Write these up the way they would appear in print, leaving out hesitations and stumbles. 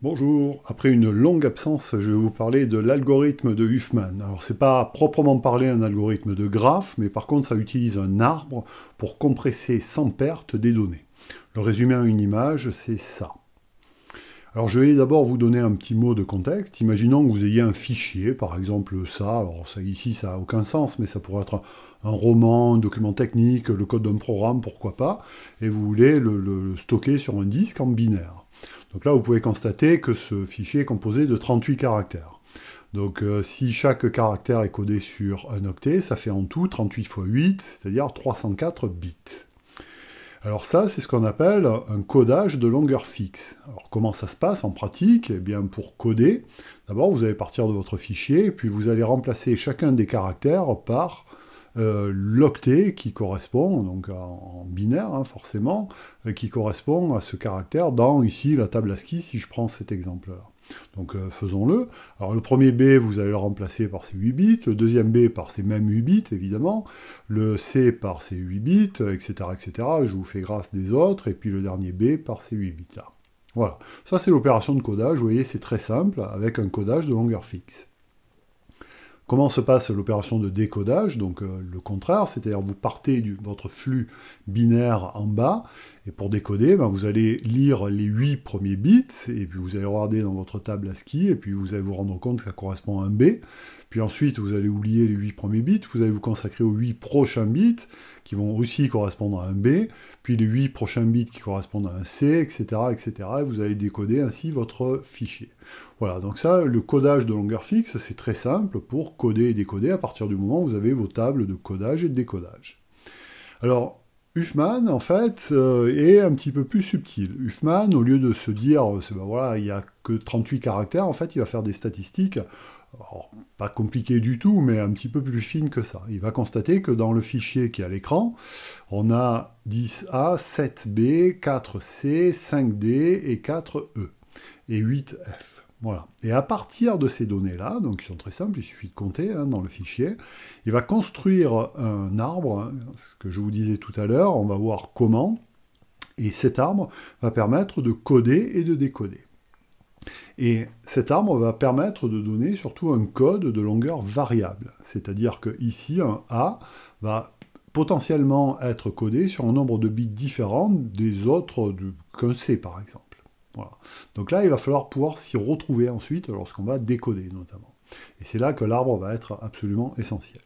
Bonjour, après une longue absence, je vais vous parler de l'algorithme de Huffman. Alors c'est pas proprement parler un algorithme de graphe, mais par contre ça utilise un arbre pour compresser sans perte des données. Le résumé en une image, c'est ça. Alors je vais d'abord vous donner un petit mot de contexte. Imaginons que vous ayez un fichier, par exemple ça, alors ça ici ça n'a aucun sens, mais ça pourrait être un roman, un document technique, le code d'un programme, pourquoi pas, et vous voulez le stocker sur un disque en binaire. Donc là, vous pouvez constater que ce fichier est composé de 38 caractères. Donc si chaque caractère est codé sur un octet, ça fait en tout 38 fois 8, c'est-à-dire 304 bits. Alors ça, c'est ce qu'on appelle un codage de longueur fixe. Alors comment ça se passe en pratique? Eh bien, pour coder, d'abord, vous allez partir de votre fichier, et puis vous allez remplacer chacun des caractères par l'octet qui correspond, donc en binaire hein, forcément, qui correspond à ce caractère dans, ici, la table ASCII, si je prends cet exemple-là. Donc faisons-le. Alors le premier B, vous allez le remplacer par ces 8 bits, le deuxième B par ces mêmes 8 bits, évidemment, le C par ces 8 bits, etc., etc. Je vous fais grâce des autres, et puis le dernier B par ces 8 bits-là. Voilà. Ça, c'est l'opération de codage. Vous voyez, c'est très simple, avec un codage de longueur fixe. Comment se passe l'opération de décodage? Donc le contraire, c'est-à-dire vous partez de votre flux binaire en bas, et pour décoder, vous allez lire les 8 premiers bits, et puis vous allez regarder dans votre table ASCII, et puis vous allez vous rendre compte que ça correspond à un B, puis ensuite vous allez oublier les 8 premiers bits, vous allez vous consacrer aux 8 prochains bits, qui vont aussi correspondre à un B, puis les 8 prochains bits qui correspondent à un C, etc., etc., et vous allez décoder ainsi votre fichier. Voilà, donc ça, le codage de longueur fixe, c'est très simple pour coder et décoder à partir du moment où vous avez vos tables de codage et de décodage. Alors, Huffman, en fait, est un petit peu plus subtil. Huffman, au lieu de se dire, voilà, il n'y a que 38 caractères, en fait, il va faire des statistiques, alors, pas compliquées du tout, mais un petit peu plus fines que ça. Il va constater que dans le fichier qui est à l'écran, on a 10A, 7B, 4C, 5D et 4E, et 8F. Voilà. Et à partir de ces données-là, donc qui sont très simples, il suffit de compter hein, dans le fichier, il va construire un arbre, hein, ce que je vous disais tout à l'heure, on va voir comment, et cet arbre va permettre de coder et de décoder. Et cet arbre va permettre de donner surtout un code de longueur variable, c'est-à-dire que ici, un A va potentiellement être codé sur un nombre de bits différent des autres qu'un C par exemple. Voilà. Donc là, il va falloir pouvoir s'y retrouver ensuite lorsqu'on va décoder notamment. Et c'est là que l'arbre va être absolument essentiel.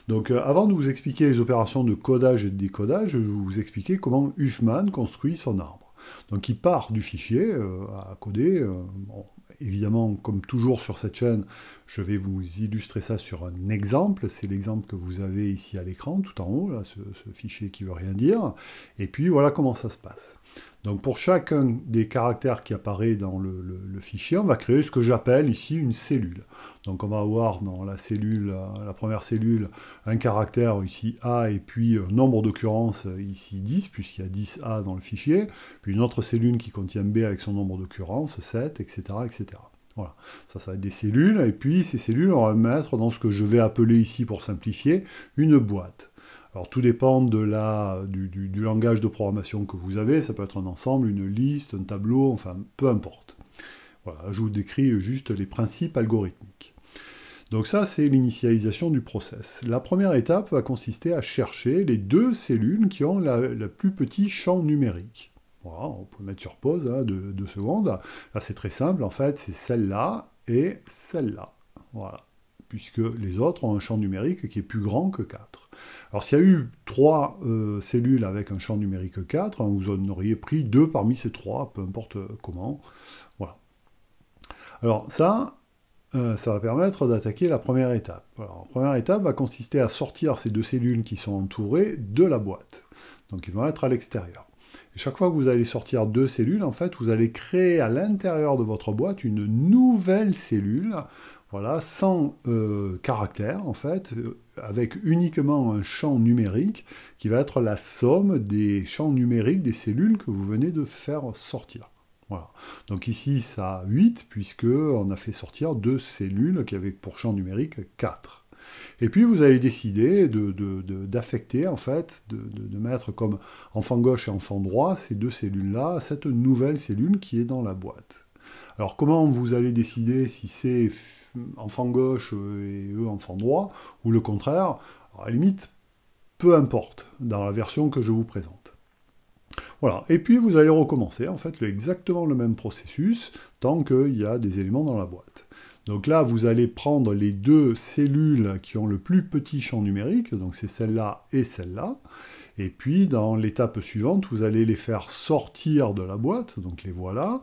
Donc avant de vous expliquer les opérations de codage et de décodage, je vais vous expliquer comment Huffman construit son arbre. Donc il part du fichier à coder. Bon, évidemment, comme toujours sur cette chaîne, je vais vous illustrer ça sur un exemple. C'est l'exemple que vous avez ici à l'écran, tout en haut, là, ce fichier qui ne veut rien dire. Et puis voilà comment ça se passe. Donc pour chacun des caractères qui apparaît dans le fichier, on va créer ce que j'appelle ici une cellule. Donc on va avoir dans la cellule, la première cellule, un caractère ici A, et puis un nombre d'occurrences ici 10, puisqu'il y a 10A dans le fichier, puis une autre cellule qui contient B avec son nombre d'occurrences, 7, etc., etc. Voilà, ça va être des cellules, et puis ces cellules, on va mettre dans ce que je vais appeler ici, pour simplifier, une boîte. Alors tout dépend du langage de programmation que vous avez, ça peut être un ensemble, une liste, un tableau, enfin peu importe. Voilà, je vous décris juste les principes algorithmiques. Donc ça, c'est l'initialisation du process. La première étape va consister à chercher les deux cellules qui ont le plus petit champ numérique. Voilà, on peut mettre sur pause hein, 2 secondes. Là, c'est très simple, en fait, c'est celle-là et celle-là. Voilà, puisque les autres ont un champ numérique qui est plus grand que 4. Alors s'il y a eu 3 cellules avec un champ numérique 4, hein, vous en auriez pris 2 parmi ces 3, peu importe comment. Voilà. Alors ça va permettre d'attaquer la première étape. Alors, la première étape va consister à sortir ces 2 cellules qui sont entourées de la boîte. Donc ils vont être à l'extérieur. Et chaque fois que vous allez sortir 2 cellules, en fait, vous allez créer à l'intérieur de votre boîte une nouvelle cellule, voilà, sans caractère, en fait, avec uniquement un champ numérique qui va être la somme des champs numériques des cellules que vous venez de faire sortir. Voilà. Donc ici, ça a 8, puisqu'on a fait sortir 2 cellules qui avaient pour champ numérique 4. Et puis vous allez décider d'affecter, en fait, de mettre comme enfant gauche et enfant droit ces 2 cellules-là à cette nouvelle cellule qui est dans la boîte. Alors comment vous allez décider si c'est enfant gauche et eux enfant droit, ou le contraire? Alors, à la limite, peu importe, dans la version que je vous présente. Voilà, et puis vous allez recommencer, en fait, exactement le même processus, tant qu'il y a des éléments dans la boîte. Donc là, vous allez prendre les deux cellules qui ont le plus petit champ numérique, donc c'est celle-là et celle-là, et puis dans l'étape suivante, vous allez les faire sortir de la boîte, donc les voilà.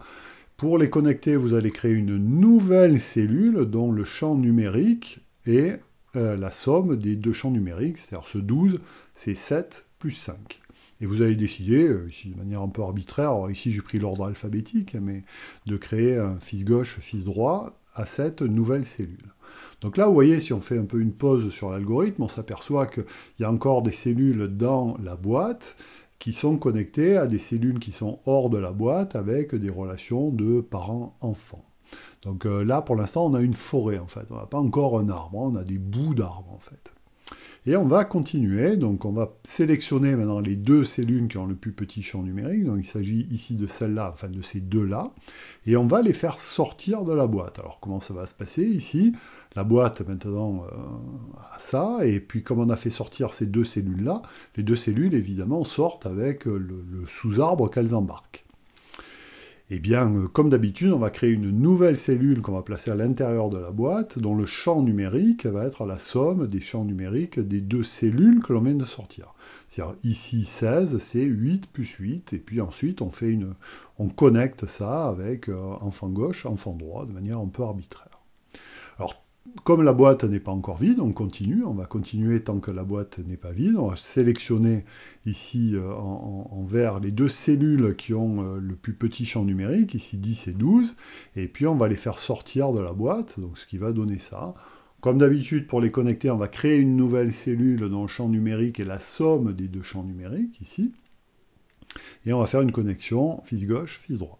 Pour les connecter, vous allez créer une nouvelle cellule dont le champ numérique est la somme des deux champs numériques, c'est-à-dire ce 12, c'est 7 plus 5. Et vous allez décider, ici de manière un peu arbitraire, alors ici j'ai pris l'ordre alphabétique, mais de créer un fils gauche, fils droit à cette nouvelle cellule. Donc là, vous voyez, si on fait un peu une pause sur l'algorithme, on s'aperçoit qu'il y a encore des cellules dans la boîte qui sont connectées à des cellules qui sont hors de la boîte avec des relations de parents-enfants. Donc là, pour l'instant, on a une forêt, en fait. On n'a pas encore un arbre, on a des bouts d'arbres, en fait. Et on va continuer, donc on va sélectionner maintenant les deux cellules qui ont le plus petit champ numérique, donc il s'agit ici de celle-là, enfin de ces deux-là, et on va les faire sortir de la boîte. Alors comment ça va se passer ici? La boîte maintenant a ça, et puis comme on a fait sortir ces deux cellules-là, les deux cellules évidemment sortent avec le sous-arbre qu'elles embarquent. Eh bien, comme d'habitude, on va créer une nouvelle cellule qu'on va placer à l'intérieur de la boîte, dont le champ numérique va être la somme des champs numériques des deux cellules que l'on vient de sortir. C'est-à-dire, ici, 16, c'est 8 plus 8, et puis ensuite, on connecte ça avec enfant gauche, enfant droit, de manière un peu arbitraire. Alors, comme la boîte n'est pas encore vide, on continue, on va continuer tant que la boîte n'est pas vide, on va sélectionner ici en vert les deux cellules qui ont le plus petit champ numérique, ici 10 et 12, et puis on va les faire sortir de la boîte, donc ce qui va donner ça. Comme d'habitude, pour les connecter, on va créer une nouvelle cellule dont le champ numérique est la somme des deux champs numériques, ici, et on va faire une connexion fils gauche, fils droit.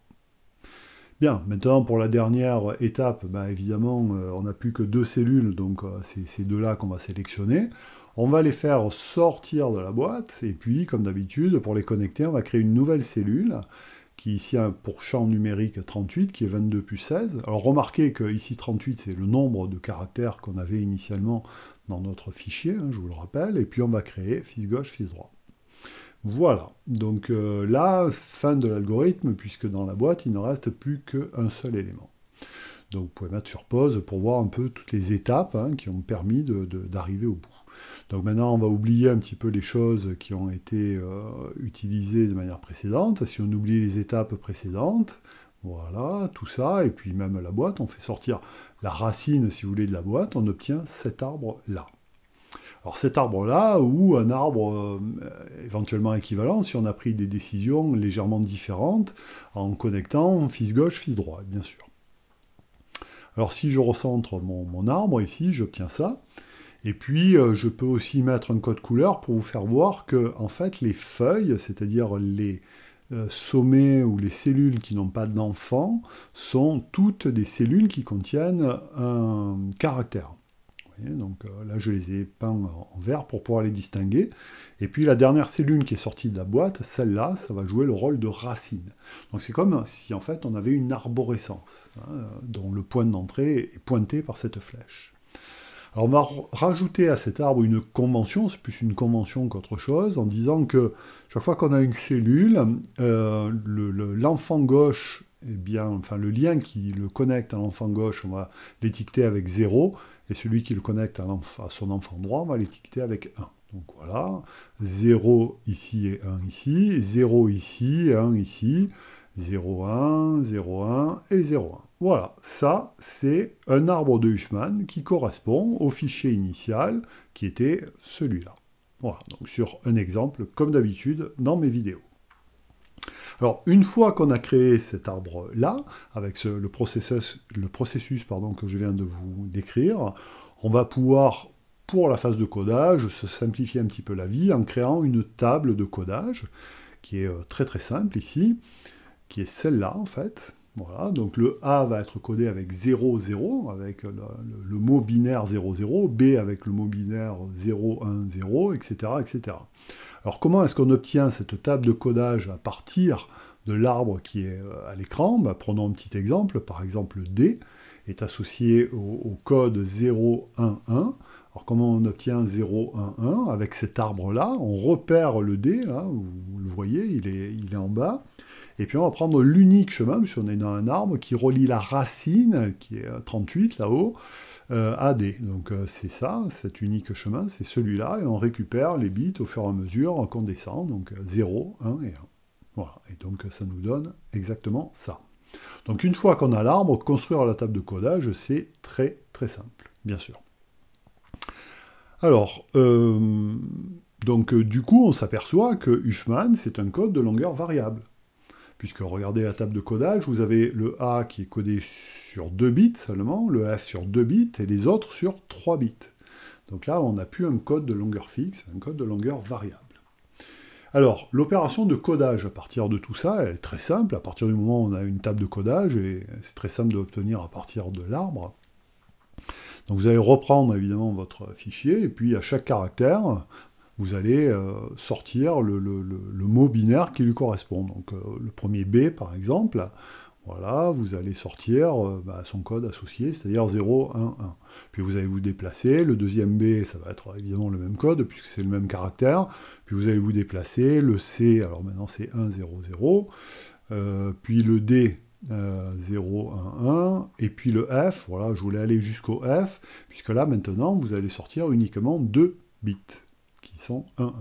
Bien, maintenant pour la dernière étape, ben évidemment, on n'a plus que deux cellules, donc c'est ces deux-là qu'on va sélectionner. On va les faire sortir de la boîte, et puis, comme d'habitude, pour les connecter, on va créer une nouvelle cellule, qui ici a pour champ numérique 38, qui est 22 plus 16. Alors remarquez que ici 38, c'est le nombre de caractères qu'on avait initialement dans notre fichier, hein, je vous le rappelle, et puis on va créer fils gauche, fils droit. Voilà, donc là, fin de l'algorithme, puisque dans la boîte, il ne reste plus qu'un seul élément. Donc vous pouvez mettre sur pause pour voir un peu toutes les étapes qui ont permis d'arriver au bout. Donc maintenant, on va oublier un petit peu les choses qui ont été utilisées de manière précédente. Si on oublie les étapes précédentes, voilà, tout ça, et puis même la boîte, on fait sortir la racine, si vous voulez, de la boîte, on obtient cet arbre-là. Alors cet arbre-là, ou un arbre éventuellement équivalent, si on a pris des décisions légèrement différentes, en connectant fils gauche, fils droit, bien sûr. Alors si je recentre mon arbre ici, j'obtiens ça. Et puis je peux aussi mettre un code couleur pour vous faire voir que en fait les feuilles, c'est-à-dire les sommets ou les cellules qui n'ont pas d'enfant, sont toutes des cellules qui contiennent un caractère. Donc là, je les ai peints en vert pour pouvoir les distinguer. Et puis la dernière cellule qui est sortie de la boîte, celle-là, ça va jouer le rôle de racine. Donc c'est comme si en fait on avait une arborescence, dont le point d'entrée est pointé par cette flèche. Alors on va rajouter à cet arbre une convention, c'est plus une convention qu'autre chose, en disant que chaque fois qu'on a une cellule, l'enfant gauche, eh bien, enfin le lien qui le connecte à l'enfant gauche, on va l'étiqueter avec 0, et celui qui le connecte à son enfant droit, on va l'étiqueter avec 1. Donc voilà, 0 ici et 1 ici, 0 ici et 1 ici, 0, 1, 0, 1 et 0, 1. Voilà, ça c'est un arbre de Huffman qui correspond au fichier initial qui était celui-là. Voilà, donc sur un exemple, comme d'habitude, dans mes vidéos. Alors, une fois qu'on a créé cet arbre-là, avec le processus que je viens de vous décrire, on va pouvoir, pour la phase de codage, se simplifier un petit peu la vie en créant une table de codage, qui est très très simple ici, qui est celle-là en fait. Voilà, donc le A va être codé avec 0, 0, avec le mot binaire 0, 0, B avec le mot binaire 0, 1, 0, etc., etc. Alors comment est-ce qu'on obtient cette table de codage à partir de l'arbre qui est à l'écran. Bah, prenons un petit exemple. Par exemple, D est associé au code 011. Alors comment on obtient 011? Avec cet arbre-là, on repère le D, là, vous le voyez, il est en bas. Et puis on va prendre l'unique chemin, puisqu'on est dans un arbre, qui relie la racine, qui est 38 là-haut, à D. Donc c'est ça, cet unique chemin, c'est celui-là, et on récupère les bits au fur et à mesure qu'on descend, donc 0, 1 et 1. Voilà, et donc ça nous donne exactement ça. Donc une fois qu'on a l'arbre, construire la table de codage, c'est très très simple, bien sûr. Alors, donc du coup, on s'aperçoit que Huffman, c'est un code de longueur variable. Puisque regardez la table de codage, vous avez le A qui est codé sur 2 bits seulement, le F sur 2 bits, et les autres sur 3 bits. Donc là, on n'a plus un code de longueur fixe, un code de longueur variable. Alors, l'opération de codage à partir de tout ça, elle est très simple. À partir du moment où on a une table de codage, et c'est très simple de l'obtenir à partir de l'arbre. Donc vous allez reprendre évidemment votre fichier, et puis à chaque caractère, vous allez sortir le mot binaire qui lui correspond. Donc le premier B, par exemple, voilà, vous allez sortir son code associé, c'est-à-dire 0, 1, 1. Puis vous allez vous déplacer, le deuxième B, ça va être évidemment le même code, puisque c'est le même caractère. Puis vous allez vous déplacer, le C, alors maintenant c'est 1, 0, 0. Puis le D, 0, 1, 1, et puis le F, voilà, je voulais aller jusqu'au F, puisque là, maintenant, vous allez sortir uniquement 2 bits, qui sont 1, 1.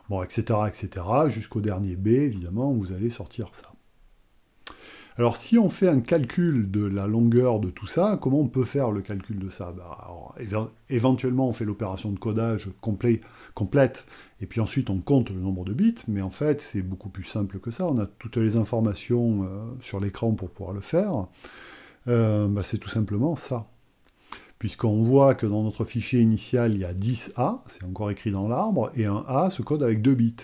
Bon, etc., etc., jusqu'au dernier B, évidemment, vous allez sortir ça. Alors, si on fait un calcul de la longueur de tout ça, comment on peut faire le calcul de ça? Alors, éventuellement, on fait l'opération de codage complète, et puis ensuite on compte le nombre de bits, mais en fait, c'est beaucoup plus simple que ça. On a toutes les informations sur l'écran pour pouvoir le faire. C'est tout simplement ça. Puisqu'on voit que dans notre fichier initial, il y a 10A, c'est encore écrit dans l'arbre, et un A se code avec 2 bits.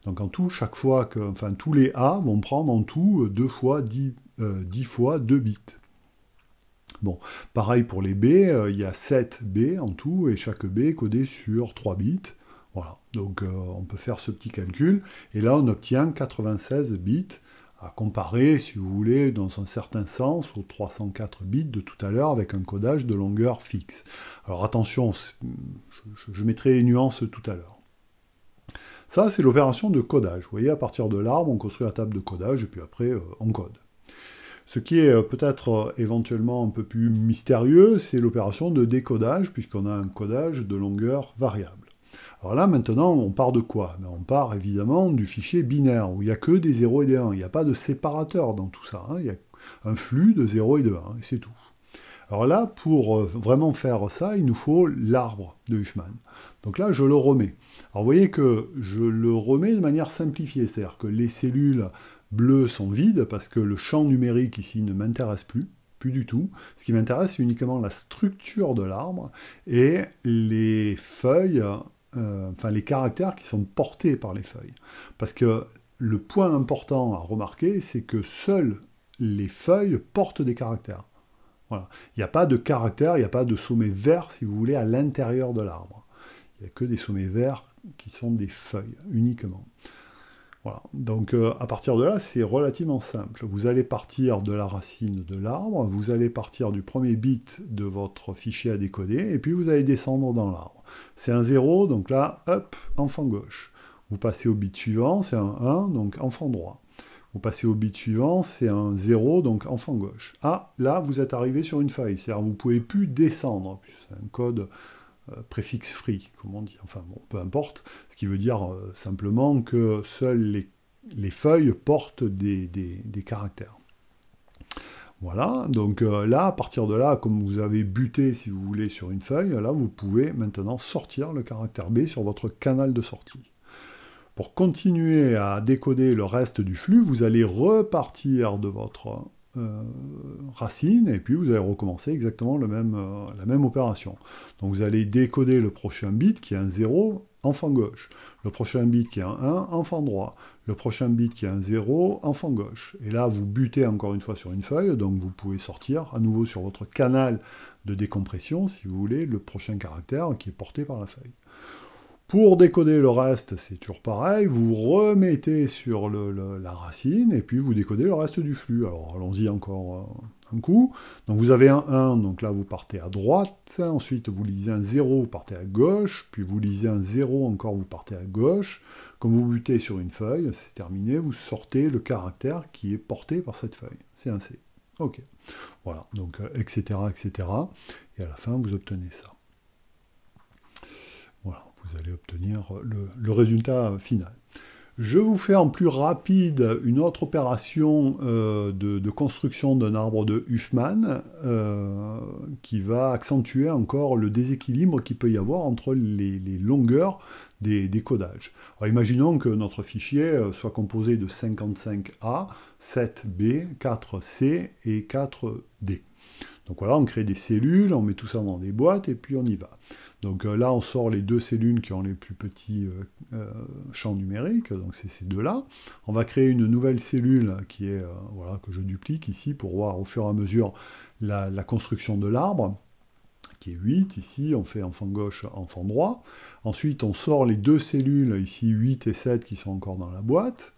Donc en tout, chaque fois que, tous les A vont prendre en tout 2 fois 10 fois 2 bits. Bon, pareil pour les B, il y a 7 B en tout, et chaque B est codé sur 3 bits. Voilà, donc on peut faire ce petit calcul, et là on obtient 96 bits, à comparer, si vous voulez, dans un certain sens, aux 304 bits de tout à l'heure, avec un codage de longueur fixe. Alors attention, je mettrai les nuances tout à l'heure. Ça, c'est l'opération de codage. Vous voyez, à partir de l'arbre, on construit la table de codage, et puis après, on code. Ce qui est peut-être éventuellement un peu plus mystérieux, c'est l'opération de décodage, puisqu'on a un codage de longueur variable. Alors là, maintenant, on part de quoi? On part évidemment du fichier binaire, où il n'y a que des 0 et des 1. Il n'y a pas de séparateur dans tout ça. Il y a un flux de 0 et de 1, et c'est tout. Alors là, pour vraiment faire ça, il nous faut l'arbre de Huffman. Donc là, je le remets. Alors vous voyez que je le remets de manière simplifiée, c'est-à-dire que les cellules bleues sont vides, parce que le champ numérique ici ne m'intéresse plus du tout. Ce qui m'intéresse, c'est uniquement la structure de l'arbre et les feuilles, les caractères qui sont portés par les feuilles. Parce que le point important à remarquer, c'est que seules les feuilles portent des caractères. Voilà. Il n'y a pas de caractères, il n'y a pas de sommet vert, si vous voulez, à l'intérieur de l'arbre. Il n'y a que des sommets verts qui sont des feuilles, uniquement. Voilà. Donc à partir de là, c'est relativement simple. Vous allez partir de la racine de l'arbre, vous allez partir du premier bit de votre fichier à décoder, et puis vous allez descendre dans l'arbre. C'est un 0, donc là, hop, enfant gauche. Vous passez au bit suivant, c'est un 1, donc enfant droit. Vous passez au bit suivant, c'est un 0, donc enfant gauche. Ah, là, vous êtes arrivé sur une feuille, c'est-à-dire vous ne pouvez plus descendre, c'est un code préfixe free, comme on dit, enfin bon, peu importe, ce qui veut dire simplement que seules les feuilles portent des caractères. Voilà, donc là, à partir de là, comme vous avez buté, si vous voulez, sur une feuille, là, vous pouvez maintenant sortir le caractère B sur votre canal de sortie. Pour continuer à décoder le reste du flux, vous allez repartir de votre racine, et puis vous allez recommencer exactement la même opération. Donc vous allez décoder le prochain bit qui est un 0, enfant gauche. Le prochain bit qui est un 1, enfant droit. Le prochain bit qui est un 0, enfant gauche. Et là, vous butez encore une fois sur une feuille, donc vous pouvez sortir à nouveau sur votre canal de décompression, si vous voulez, le prochain caractère qui est porté par la feuille. Pour décoder le reste, c'est toujours pareil, vous remettez sur la racine, et puis vous décodez le reste du flux. Alors allons-y encore un coup. Donc vous avez un 1, donc là vous partez à droite, ensuite vous lisez un 0, vous partez à gauche, puis vous lisez un 0 encore, vous partez à gauche. Comme vous butez sur une feuille, c'est terminé, vous sortez le caractère qui est porté par cette feuille. C'est un C. Ok. Voilà, donc etc., etc. Et à la fin, vous obtenez ça. Voilà, vous allez obtenir le résultat final. Je vous fais en plus rapide une autre opération de construction d'un arbre de Huffman qui va accentuer encore le déséquilibre qu'il peut y avoir entre les longueurs des codages. Alors imaginons que notre fichier soit composé de 55A, 7B, 4C et 4D. Donc voilà, on crée des cellules, on met tout ça dans des boîtes et puis on y va. Donc là, on sort les deux cellules qui ont les plus petits champs numériques, donc c'est ces deux-là. On va créer une nouvelle cellule qui est, voilà, que je duplique ici pour voir au fur et à mesure la construction de l'arbre, qui est 8, ici, on fait enfant gauche, enfant droit. Ensuite, on sort les deux cellules, ici 8 et 7, qui sont encore dans la boîte.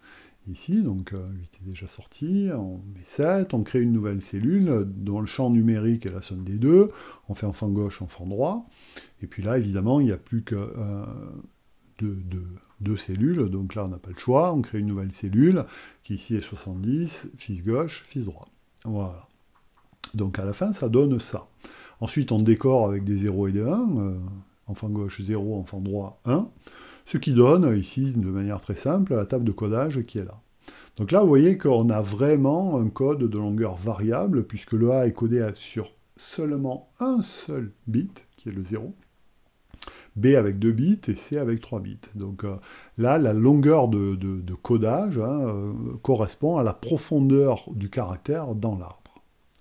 Ici, donc 8 est déjà sorti, on met 7, on crée une nouvelle cellule dont le champ numérique est la somme des deux, on fait enfant gauche, enfant droit, et puis là, évidemment, il n'y a plus que deux cellules, donc là, on n'a pas le choix, on crée une nouvelle cellule, qui ici est 70, fils gauche, fils droit. Voilà. Donc à la fin, ça donne ça. Ensuite, on décore avec des 0 et des 1, enfant gauche 0, enfant droit 1, ce qui donne, ici, de manière très simple, la table de codage qui est là. Donc là, vous voyez qu'on a vraiment un code de longueur variable, puisque le A est codé sur seulement un seul bit, qui est le 0, B avec 2 bits et C avec 3 bits. Donc là, la longueur de codage correspond à la profondeur du caractère dans l'arbre.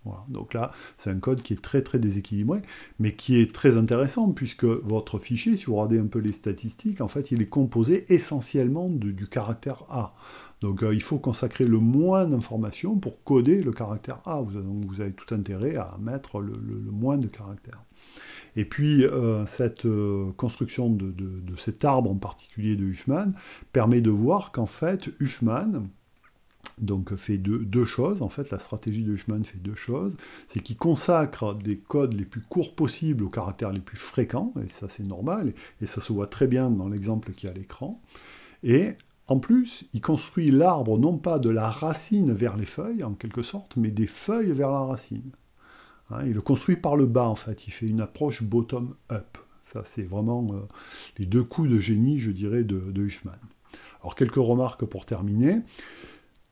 Voilà. Donc là, c'est un code qui est très très déséquilibré, mais qui est très intéressant, puisque votre fichier, si vous regardez un peu les statistiques, en fait, il est composé essentiellement du caractère A. Donc il faut consacrer le moins d'informations pour coder le caractère A. Donc vous avez tout intérêt à mettre le moins de caractères. Et puis, cette construction de cet arbre en particulier de Huffman permet de voir qu'en fait, Huffman donc fait deux choses. En fait, la stratégie de Huffman fait deux choses. C'est qu'il consacre des codes les plus courts possibles aux caractères les plus fréquents, et ça c'est normal, et ça se voit très bien dans l'exemple qui est à l'écran. Et en plus, il construit l'arbre non pas de la racine vers les feuilles, en quelque sorte, mais des feuilles vers la racine. Hein, il le construit par le bas, en fait. Il fait une approche bottom-up. Ça, c'est vraiment les deux coups de génie, je dirais, de Huffman. Alors, quelques remarques pour terminer.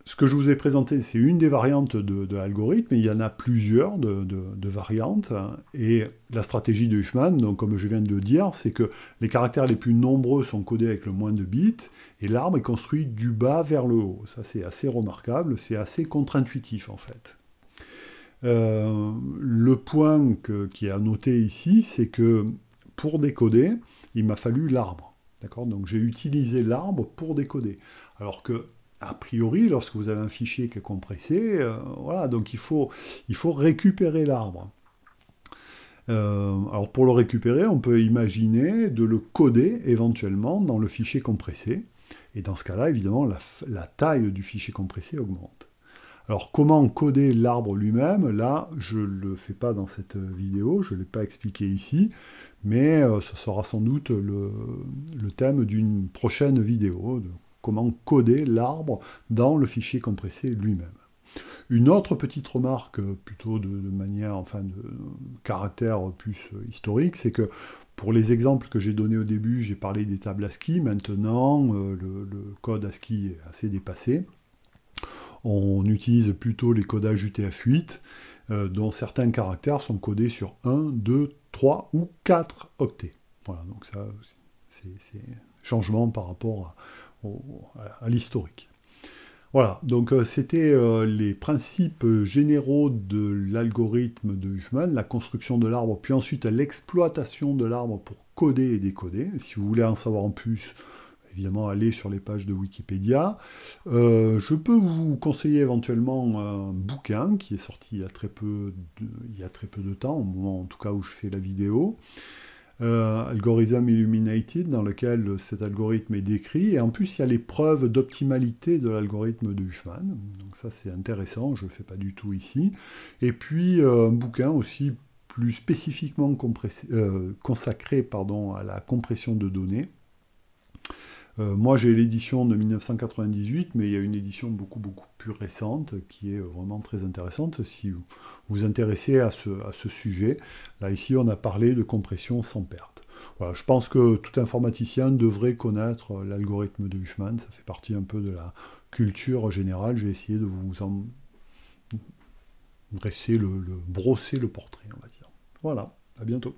Ce que je vous ai présenté, c'est une des variantes de l'algorithme, et il y en a plusieurs de variantes, et la stratégie de Huffman, donc comme je viens de le dire, c'est que les caractères les plus nombreux sont codés avec le moins de bits, et l'arbre est construit du bas vers le haut. Ça, c'est assez remarquable, c'est assez contre-intuitif, en fait. Le point qui est à noter ici, c'est que pour décoder, il m'a fallu l'arbre. D'accord ? Donc j'ai utilisé l'arbre pour décoder. Alors que a priori, lorsque vous avez un fichier qui est compressé, voilà, donc il faut récupérer l'arbre. Alors pour le récupérer, on peut imaginer de le coder éventuellement dans le fichier compressé. Et dans ce cas-là, évidemment, la taille du fichier compressé augmente. Alors comment coder l'arbre lui-même? Là, je ne le fais pas dans cette vidéo, je ne l'ai pas expliqué ici, mais ce sera sans doute le thème d'une prochaine vidéo, de comment coder l'arbre dans le fichier compressé lui-même. Une autre petite remarque, plutôt de manière, enfin de caractère plus historique, c'est que pour les exemples que j'ai donnés au début, j'ai parlé des tables ASCII, maintenant le code ASCII est assez dépassé. On utilise plutôt les codages UTF-8, dont certains caractères sont codés sur 1, 2, 3 ou 4 octets. Voilà, donc ça, c'est changement par rapport à l'historique. Voilà, donc c'était les principes généraux de l'algorithme de Huffman, la construction de l'arbre, puis ensuite l'exploitation de l'arbre pour coder et décoder. Si vous voulez en savoir en plus, évidemment, allez sur les pages de Wikipédia. Je peux vous conseiller éventuellement un bouquin qui est sorti il y a très peu de temps, au moment en tout cas où je fais la vidéo, Algorithm Illuminated, dans lequel cet algorithme est décrit. Et en plus, il y a les preuves d'optimalité de l'algorithme de Huffman. Donc ça, c'est intéressant, je ne le fais pas du tout ici. Et puis, un bouquin aussi plus spécifiquement consacré à la compression de données. Moi, j'ai l'édition de 1998, mais il y a une édition beaucoup plus récente qui est vraiment très intéressante si vous vous intéressez à ce sujet. Là, ici, on a parlé de compression sans perte. Voilà, je pense que tout informaticien devrait connaître l'algorithme de Huffman. Ça fait partie un peu de la culture générale. J'ai essayé de vous en brosser le portrait, on va dire. Voilà, à bientôt.